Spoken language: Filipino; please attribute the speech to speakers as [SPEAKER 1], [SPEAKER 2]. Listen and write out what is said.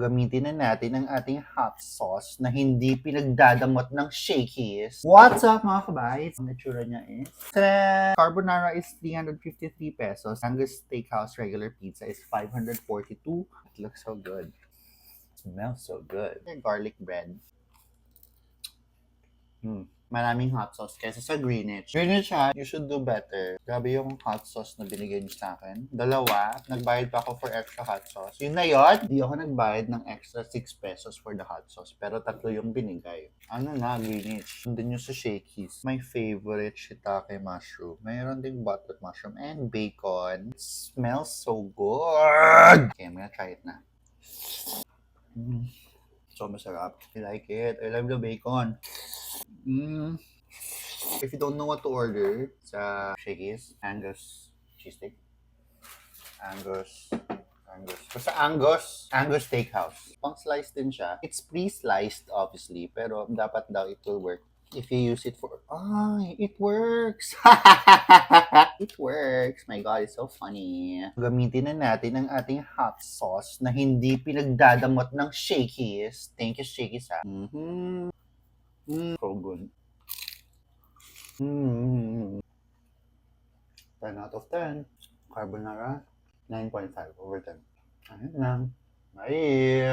[SPEAKER 1] Gamitin na natin ang ating hot sauce na hindi pinagdadamot ng Shakey's. What's up mga kabays? Ang itsura niya is carbonara is 353 pesos. Angus Steakhouse regular pizza is 542. It looks so good. It smells so good. Garlic bread. Maraming hot sauce kaysa sa Greenwich. Greenwich ha, you should do better. Grabe yung hot sauce na binigay niyo sa akin. Dalawa, nagbayad pa ako for extra hot sauce. Yun na yun, di ako nagbayad ng extra 6 pesos for the hot sauce. Pero 3 yung binigay. Ano na, Greenwich? Sundin nyo sa Shakey's. My favorite shiitake mushroom. Mayroon ding buttered mushroom and bacon. It smells so good! Okay, I'm gonna try it na. So masarap. I like it. I love the bacon. If you don't know what to order sa Shakey's, Angus cheesesteak. Angus. Basta Angus Steakhouse. Pang-slice din siya. It's pre-sliced obviously, pero dapat daw it will work if you use it for... it works! It works! My God, it's so funny. Gamitin na natin ang ating hot sauce na hindi pinagdadamot ng Shakey's. Thank you, Shakey's ha. So good. 10 out of 10. Carbonara, 9.5 over 10. Ayun lang. Bye!